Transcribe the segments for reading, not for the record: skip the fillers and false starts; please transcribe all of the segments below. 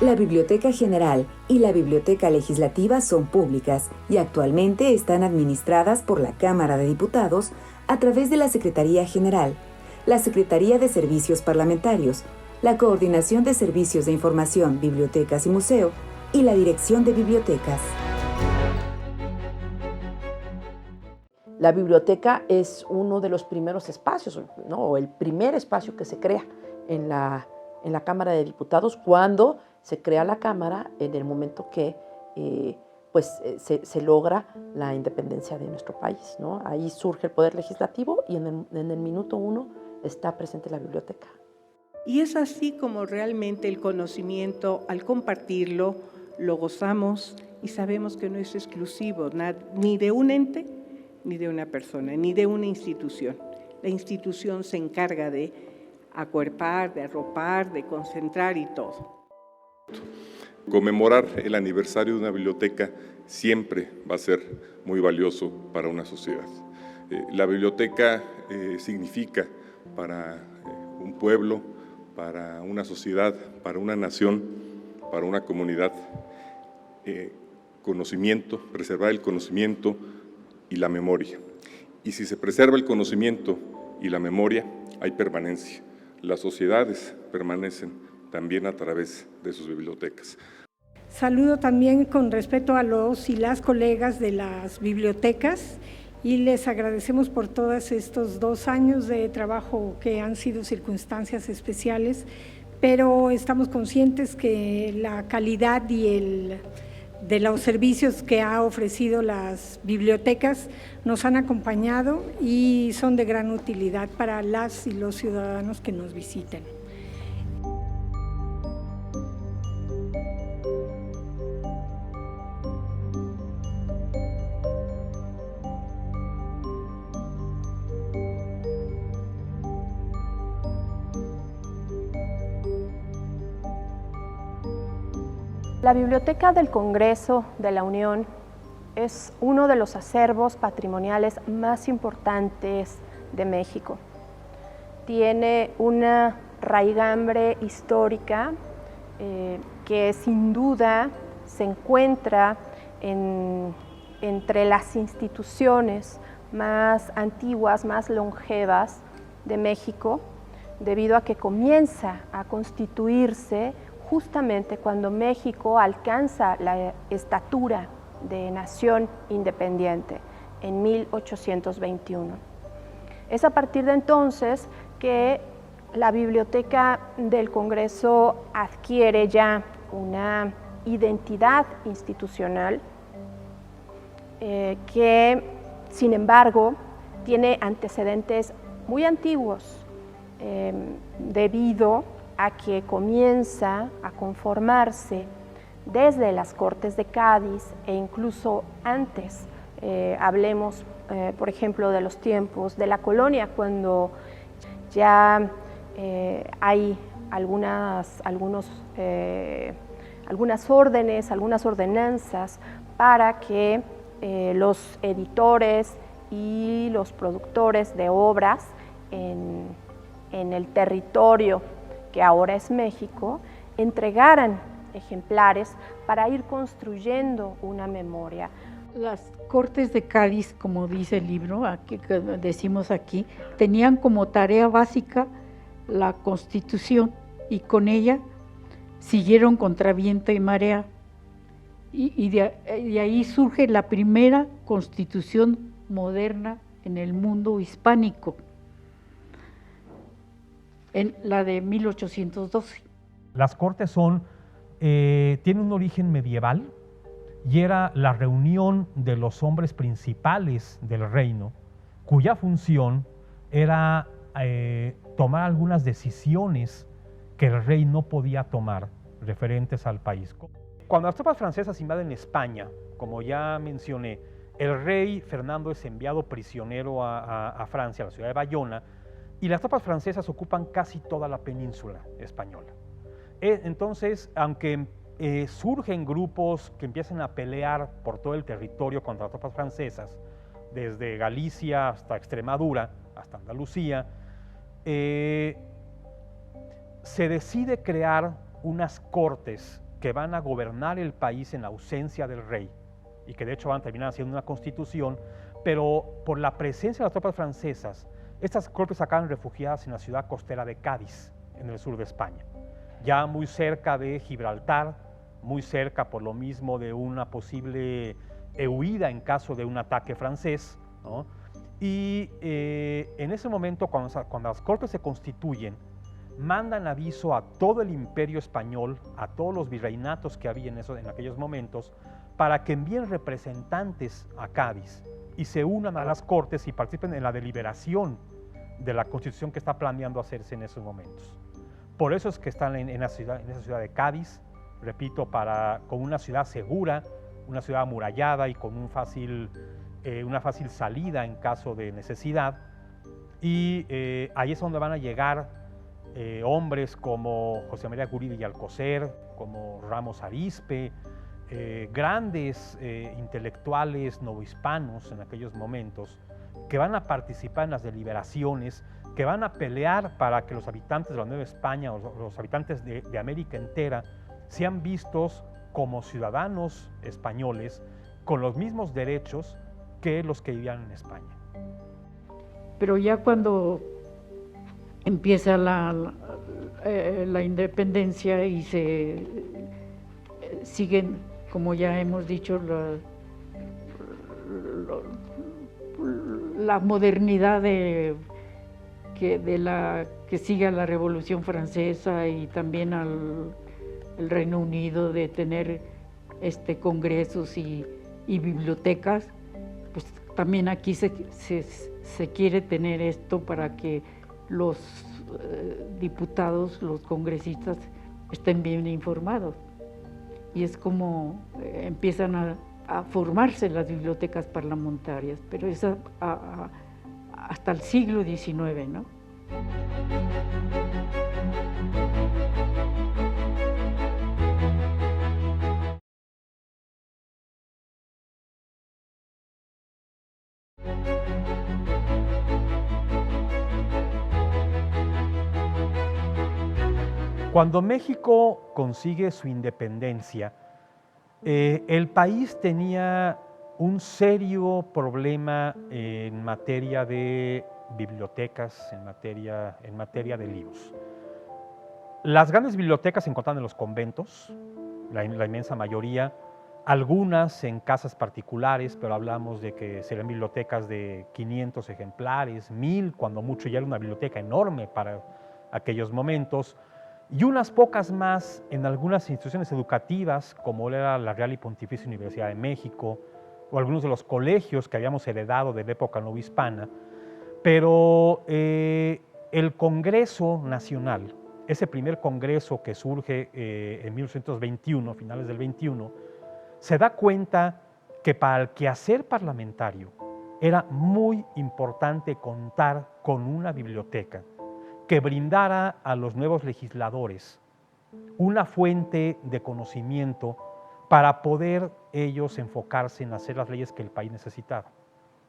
La Biblioteca General y la Biblioteca Legislativa son públicas y actualmente están administradas por la Cámara de Diputados a través de la Secretaría General, la Secretaría de Servicios Parlamentarios, la Coordinación de Servicios de Información, Bibliotecas y Museo y la Dirección de Bibliotecas. La biblioteca es uno de los primeros espacios, ¿no? O el primer espacio que se crea en la Cámara de Diputados cuando se crea la Cámara en el momento que se logra la independencia de nuestro país, ¿no? Ahí surge el Poder Legislativo y en el minuto 1 está presente la biblioteca. Y es así como realmente el conocimiento, al compartirlo, lo gozamos y sabemos que no es exclusivo ni de un ente, ni de una persona, ni de una institución. La institución se encarga de acuerpar, de arropar, de concentrar y todo. Conmemorar el aniversario de una biblioteca siempre va a ser muy valioso para una sociedad. La biblioteca significa para un pueblo, para una sociedad, para una nación, para una comunidad, conocimiento, preservar el conocimiento y la memoria. Y si se preserva el conocimiento y la memoria, hay permanencia. Las sociedades permanecen también a través de sus bibliotecas. Saludo también con respeto a los y las colegas de las bibliotecas y les agradecemos por todos estos 2 años de trabajo que han sido circunstancias especiales, pero estamos conscientes que la calidad de los servicios que ha ofrecido las bibliotecas nos han acompañado y son de gran utilidad para las y los ciudadanos que nos visiten. La Biblioteca del Congreso de la Unión es uno de los acervos patrimoniales más importantes de México. Tiene una raigambre histórica que sin duda se encuentra entre las instituciones más antiguas, más longevas de México, debido a que comienza a constituirse justamente cuando México alcanza la estatura de nación independiente en 1821. Es a partir de entonces que la Biblioteca del Congreso adquiere ya una identidad institucional que, sin embargo, tiene antecedentes muy antiguos debido a que comienza a conformarse desde las Cortes de Cádiz e incluso antes. Hablemos, por ejemplo, de los tiempos de la colonia, cuando ya hay algunas órdenes, algunas ordenanzas para que los editores y los productores de obras en el territorio que ahora es México, entregaran ejemplares para ir construyendo una memoria. Las Cortes de Cádiz, como dice el libro, aquí, que decimos aquí, tenían como tarea básica la Constitución y con ella siguieron contra viento y marea. Y de ahí surge la primera Constitución moderna en el mundo hispánico, en la de 1812. Las Cortes tienen un origen medieval y era la reunión de los hombres principales del reino, cuya función era tomar algunas decisiones que el rey no podía tomar referentes al país. Cuando las tropas francesas invaden España, como ya mencioné, el rey Fernando es enviado prisionero a Francia, a la ciudad de Bayona, y las tropas francesas ocupan casi toda la península española. Entonces, aunque surgen grupos que empiezan a pelear por todo el territorio contra las tropas francesas, desde Galicia hasta Extremadura, hasta Andalucía, se decide crear unas cortes que van a gobernar el país en ausencia del rey y que de hecho van a terminar haciendo una constitución, pero por la presencia de las tropas francesas, estas cortes acaban refugiadas en la ciudad costera de Cádiz, en el sur de España, ya muy cerca de Gibraltar, muy cerca por lo mismo de una posible huida en caso de un ataque francés, ¿no? Y en ese momento, cuando las cortes se constituyen, mandan aviso a todo el imperio español, a todos los virreinatos que había en aquellos momentos, para que envíen representantes a Cádiz y se unan a las cortes y participen en la deliberación de la constitución que está planeando hacerse en esos momentos. Por eso es que están en esa ciudad de Cádiz, repito, con una ciudad segura, una ciudad amurallada y con una fácil salida en caso de necesidad. Y ahí es donde van a llegar hombres como José María Guridi y Alcocer, como Ramos Arizpe, grandes intelectuales novohispanos en aquellos momentos, que van a participar en las deliberaciones, que van a pelear para que los habitantes de la Nueva España o los habitantes de América entera sean vistos como ciudadanos españoles con los mismos derechos que los que vivían en España. Pero ya cuando empieza la independencia y se siguen, como ya hemos dicho, la modernidad que sigue a la Revolución Francesa y también el Reino Unido de tener congresos y bibliotecas, pues también aquí se quiere tener esto para que los diputados, los congresistas estén bien informados. Y es como empiezan a formarse las bibliotecas parlamentarias, pero es hasta el siglo XIX, ¿no? Cuando México consigue su independencia, el país tenía un serio problema en materia de bibliotecas, en materia de libros. Las grandes bibliotecas se encontraban en los conventos, la inmensa mayoría, algunas en casas particulares, pero hablamos de que serían bibliotecas de 500 ejemplares, 1000, cuando mucho, ya era una biblioteca enorme para aquellos momentos, y unas pocas más en algunas instituciones educativas, como era la Real y Pontificia Universidad de México, o algunos de los colegios que habíamos heredado de la época novohispana. Pero el Congreso Nacional, ese primer congreso que surge en 1821, finales del 21, se da cuenta que para el quehacer parlamentario era muy importante contar con una biblioteca que brindara a los nuevos legisladores una fuente de conocimiento para poder ellos enfocarse en hacer las leyes que el país necesitaba.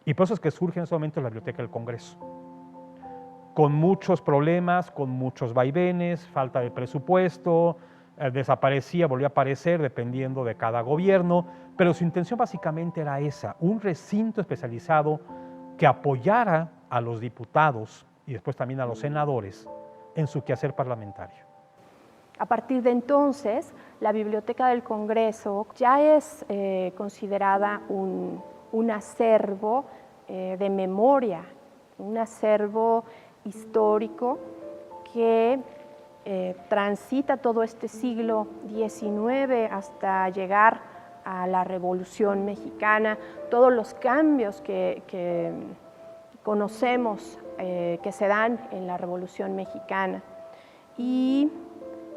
Y por eso es que surge en ese momento la Biblioteca del Congreso, con muchos problemas, con muchos vaivenes, falta de presupuesto, desaparecía, volvía a aparecer dependiendo de cada gobierno, pero su intención básicamente era esa, un recinto especializado que apoyara a los diputados y después también a los senadores en su quehacer parlamentario. A partir de entonces, la Biblioteca del Congreso ya es considerada un acervo de memoria, un acervo histórico que transita todo este siglo XIX hasta llegar a la Revolución Mexicana, todos los cambios que conocemos que se dan en la Revolución Mexicana. Y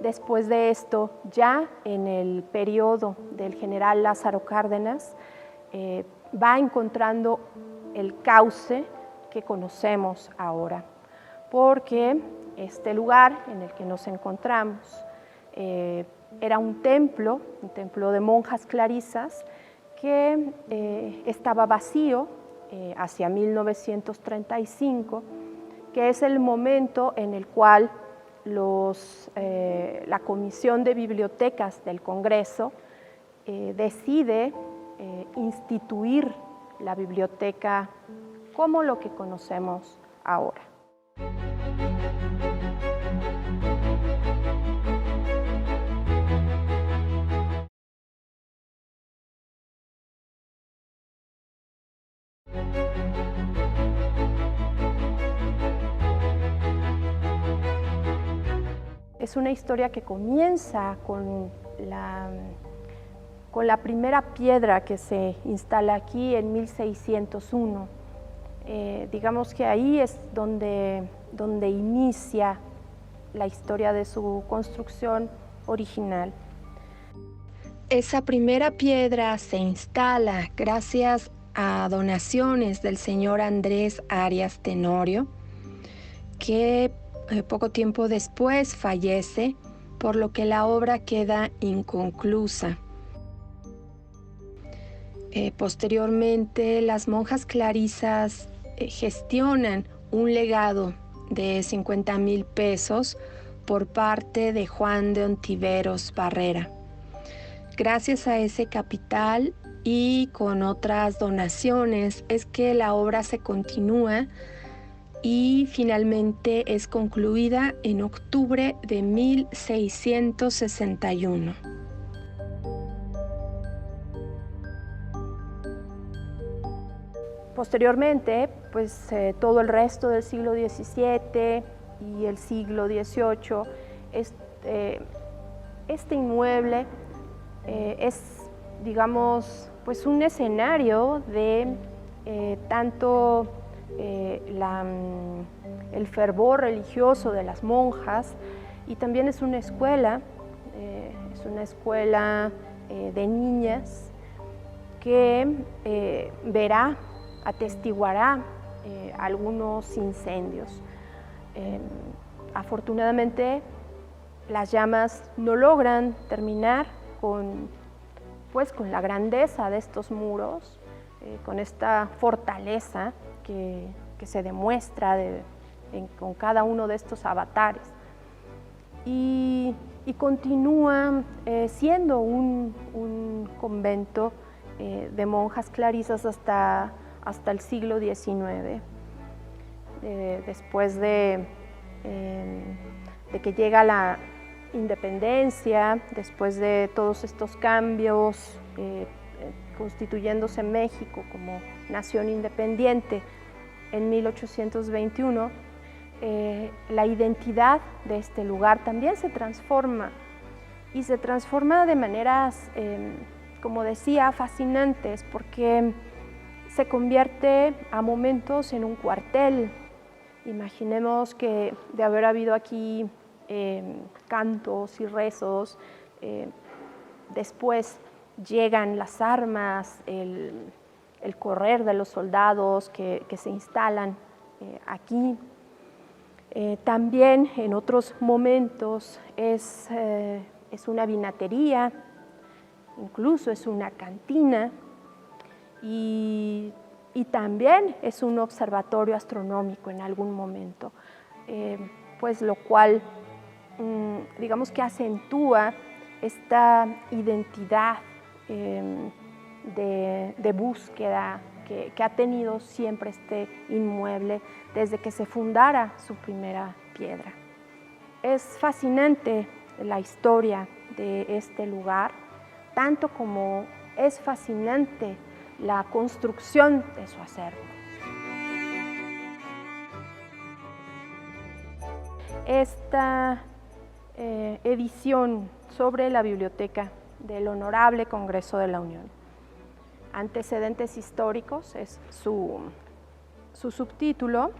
después de esto, ya en el periodo del general Lázaro Cárdenas, va encontrando el cauce que conocemos ahora, porque este lugar en el que nos encontramos era un templo de monjas clarisas que estaba vacío hacia 1935, que es el momento en el cual la Comisión de Bibliotecas del Congreso decide instituir la biblioteca como lo que conocemos ahora. Es una historia que comienza con la primera piedra que se instala aquí en 1601. Digamos que ahí es donde inicia la historia de su construcción original. Esa primera piedra se instala gracias a donaciones del señor Andrés Arias Tenorio, que poco tiempo después fallece, por lo que la obra queda inconclusa. Posteriormente, las monjas clarisas gestionan un legado de 50,000 pesos por parte de Juan de Ontiveros Barrera. Gracias a ese capital y con otras donaciones es que la obra se continúa y finalmente es concluida en octubre de 1661. Posteriormente, pues todo el resto del siglo XVII y el siglo XVIII, este inmueble es, digamos, pues un escenario de tanto el fervor religioso de las monjas, y también es una escuela de niñas que atestiguará algunos incendios. Afortunadamente, las llamas no logran terminar con la grandeza de estos muros, con esta fortaleza que se demuestra con cada uno de estos avatares. Y continúa siendo un convento de monjas clarisas hasta el siglo XIX. Después de que llega la independencia, después de todos estos cambios, constituyéndose México como nación independiente en 1821, la identidad de este lugar también se transforma, y se transforma de maneras, como decía, fascinantes, porque se convierte a momentos en un cuartel. Imaginemos que de haber habido aquí cantos y rezos, después llegan las armas, el correr de los soldados que se instalan aquí. También en otros momentos es una vinatería, incluso es una cantina, y también es un observatorio astronómico en algún momento, pues lo cual digamos que acentúa esta identidad de búsqueda que ha tenido siempre este inmueble desde que se fundara su primera piedra. Es fascinante la historia de este lugar, tanto como es fascinante la construcción de su acervo. Esta edición sobre la biblioteca del Honorable Congreso de la Unión, Antecedentes históricos, es su subtítulo,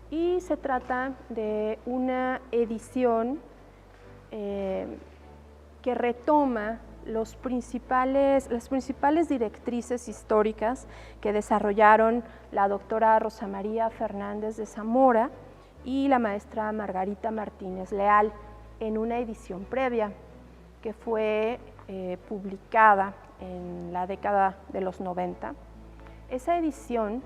y se trata de una edición que retoma las principales directrices históricas que desarrollaron la doctora Rosa María Fernández de Zamora y la maestra Margarita Martínez Leal en una edición previa que fue publicada en la década de los 90. Esa edición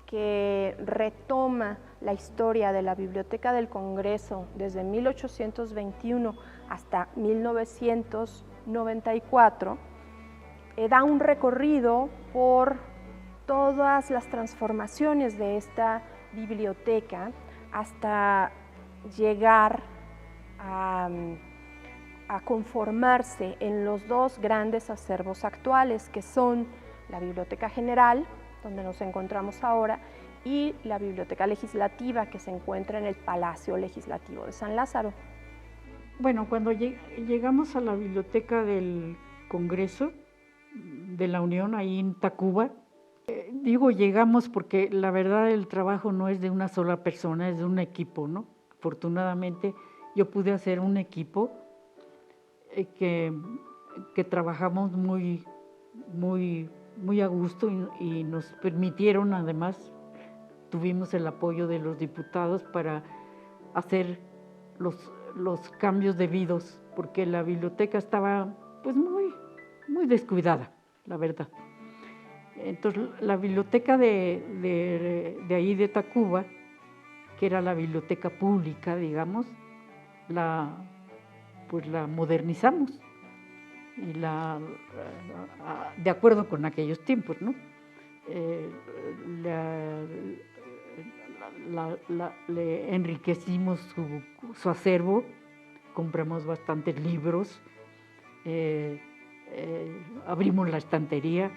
que retoma la historia de la Biblioteca del Congreso desde 1821 hasta 1994, da un recorrido por todas las transformaciones de esta biblioteca hasta llegar a conformarse en los dos grandes acervos actuales, que son la Biblioteca General, donde nos encontramos ahora, y la Biblioteca Legislativa, que se encuentra en el Palacio Legislativo de San Lázaro. Bueno, cuando llegamos a la Biblioteca del Congreso de la Unión, ahí en Tacuba, digo llegamos porque la verdad el trabajo no es de una sola persona, es de un equipo, ¿no? Afortunadamente yo pude hacer un equipo que trabajamos muy a gusto y nos permitieron, además, tuvimos el apoyo de los diputados para hacer los cambios debidos, porque la biblioteca estaba pues muy descuidada, la verdad. Entonces la biblioteca de ahí de Tacuba, que era la biblioteca pública, digamos, la modernizamos y de acuerdo con aquellos tiempos, ¿no? Le enriquecimos su acervo, compramos bastantes libros, abrimos la estantería.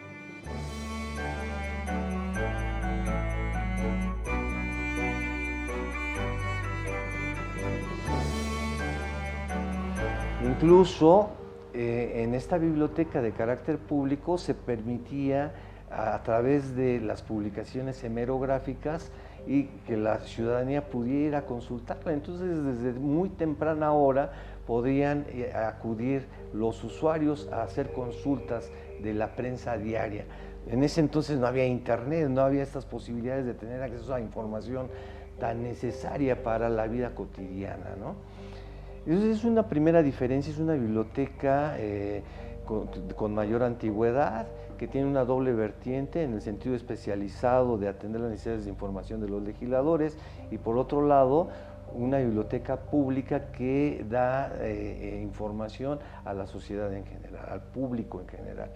Incluso en esta biblioteca de carácter público se permitía a través de las publicaciones hemerográficas y que la ciudadanía pudiera consultarla. Entonces, desde muy temprana hora podían acudir los usuarios a hacer consultas de la prensa diaria. En ese entonces no había internet, no había estas posibilidades de tener acceso a información tan necesaria para la vida cotidiana, ¿no? Entonces es una primera diferencia, es una biblioteca con mayor antigüedad, que tiene una doble vertiente en el sentido especializado de atender las necesidades de información de los legisladores, y por otro lado una biblioteca pública que da información a la sociedad en general, al público en general.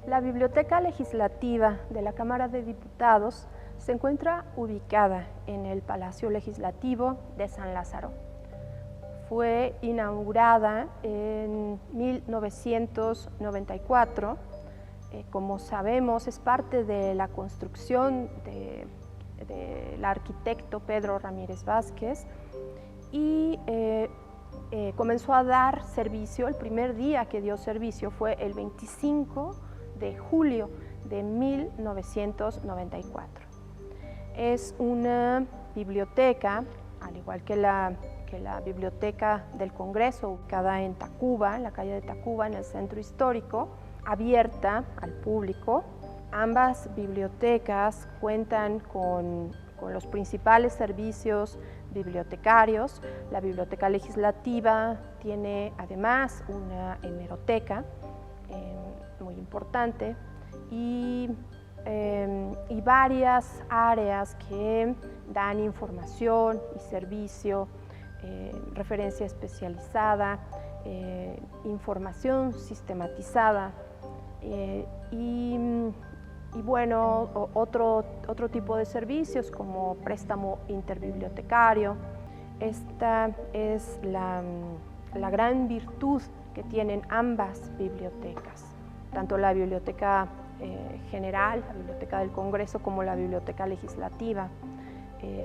La Biblioteca Legislativa de la Cámara de Diputados se encuentra ubicada en el Palacio Legislativo de San Lázaro. Fue inaugurada en 1994. Como sabemos, es parte de la construcción del arquitecto Pedro Ramírez Vázquez, y comenzó a dar servicio. El primer día que dio servicio fue el 25 de julio de 1994. Es una biblioteca, al igual que la Biblioteca del Congreso, ubicada en Tacuba, en la calle de Tacuba, en el centro histórico, abierta al público. Ambas bibliotecas cuentan con los principales servicios bibliotecarios. La Biblioteca Legislativa tiene además una hemeroteca muy importante y varias áreas que dan información y servicio, referencia especializada, información sistematizada y bueno, otro tipo de servicios como préstamo interbibliotecario. Esta es la gran virtud que tienen ambas bibliotecas, tanto la Biblioteca General, la Biblioteca del Congreso, como la Biblioteca Legislativa.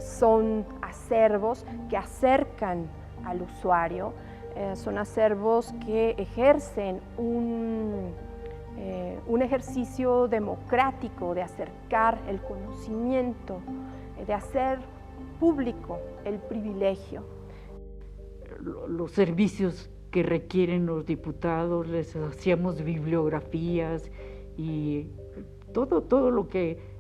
Son acervos que acercan al usuario, son acervos que ejercen un ejercicio democrático de acercar el conocimiento, de hacer público el privilegio. Los servicios que requieren los diputados, les hacíamos bibliografías y todo lo que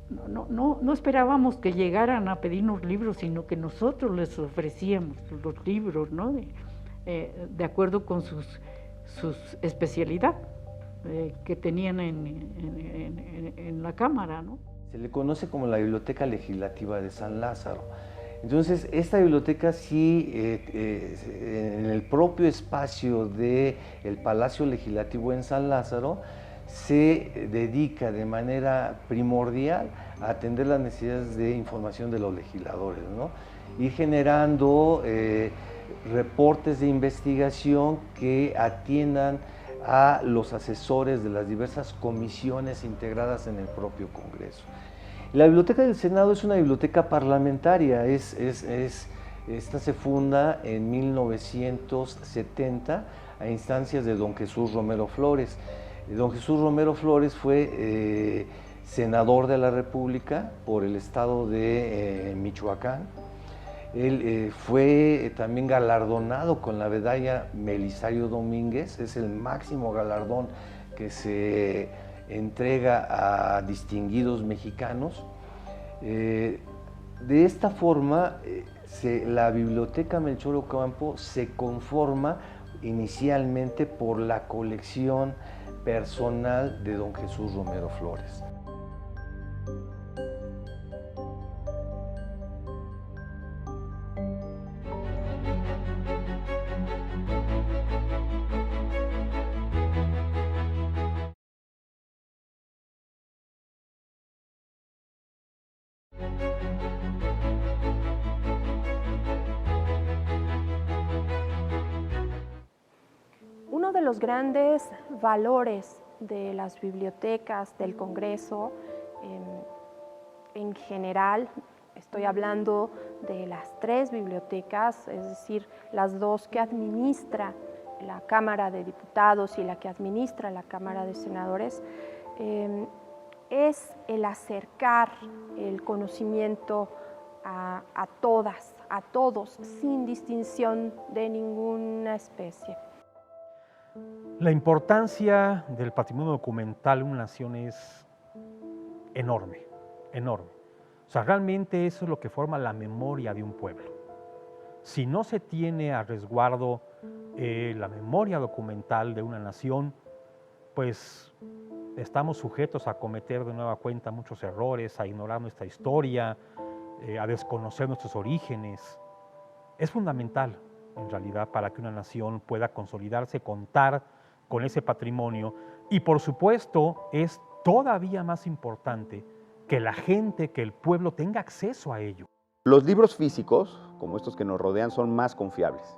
no esperábamos que llegaran a pedirnos libros, sino que nosotros les ofrecíamos los libros, ¿no? De acuerdo con su especialidad que tenían en la Cámara, ¿no? Se le conoce como la Biblioteca Legislativa de San Lázaro. Entonces, esta biblioteca sí, en el propio espacio del Palacio Legislativo en San Lázaro, se dedica de manera primordial a atender las necesidades de información de los legisladores, ¿no? Ir generando reportes de investigación que atiendan a los asesores de las diversas comisiones integradas en el propio Congreso. La Biblioteca del Senado es una biblioteca parlamentaria, esta se funda en 1970 a instancias de don Jesús Romero Flores. Don Jesús Romero Flores fue senador de la República por el estado de Michoacán. Él fue también galardonado con la medalla Belisario Domínguez, es el máximo galardón que se entrega a distinguidos mexicanos. De esta forma, la Biblioteca Melchor Ocampo se conforma inicialmente por la colección personal de don Jesús Romero Flores. Uno de los grandes valores de las bibliotecas del Congreso, en general, estoy hablando de las 3 bibliotecas, es decir, las 2 que administra la Cámara de Diputados y la que administra la Cámara de Senadores, es el acercar el conocimiento a todas, a todos, sin distinción de ninguna especie. La importancia del patrimonio documental en una nación es enorme, enorme. O sea, realmente eso es lo que forma la memoria de un pueblo. Si no se tiene a resguardo la memoria documental de una nación, pues estamos sujetos a cometer de nueva cuenta muchos errores, a ignorar nuestra historia, a desconocer nuestros orígenes. Es fundamental, en realidad, para que una nación pueda consolidarse, contar con ese patrimonio. Y por supuesto, es todavía más importante que la gente, que el pueblo tenga acceso a ello. Los libros físicos, como estos que nos rodean, son más confiables.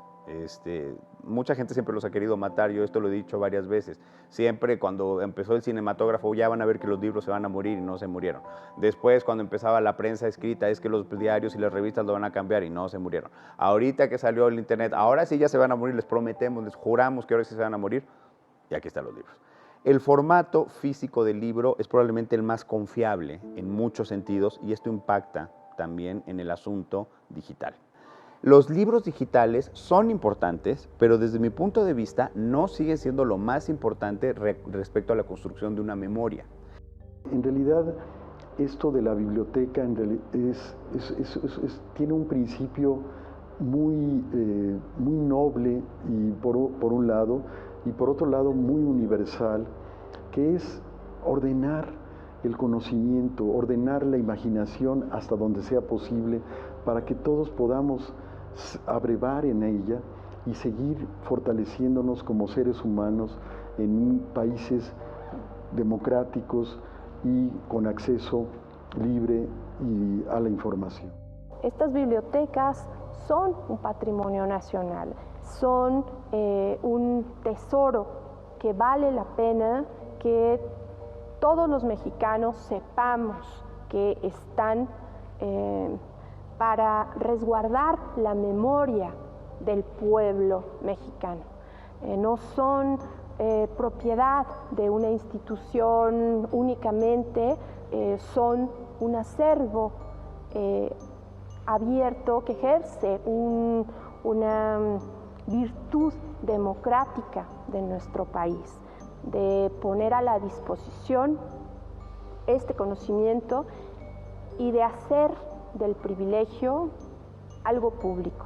Mucha gente siempre los ha querido matar, yo esto lo he dicho varias veces. Siempre cuando empezó el cinematógrafo ya van a ver que los libros se van a morir y no se murieron. Después cuando empezaba la prensa escrita es que los diarios y las revistas lo van a cambiar y no se murieron. Ahorita que salió el internet, ahora sí ya se van a morir, les prometemos, les juramos que ahora sí se van a morir y aquí están los libros. El formato físico del libro es probablemente el más confiable en muchos sentidos y esto impacta también en el asunto digital. Los libros digitales son importantes, pero desde mi punto de vista no siguen siendo lo más importante respecto a la construcción de una memoria. En realidad, esto de la biblioteca tiene un principio muy noble y por un lado, y por otro lado muy universal, que es ordenar el conocimiento, ordenar la imaginación hasta donde sea posible para que todos podamos abrevar en ella y seguir fortaleciéndonos como seres humanos en países democráticos y con acceso libre a la información. Estas bibliotecas son un patrimonio nacional, son un tesoro que vale la pena que todos los mexicanos sepamos que están para resguardar la memoria del pueblo mexicano. No son propiedad de una institución únicamente, son un acervo abierto que ejerce una virtud democrática de nuestro país, de poner a la disposición este conocimiento y de hacer del privilegio algo público.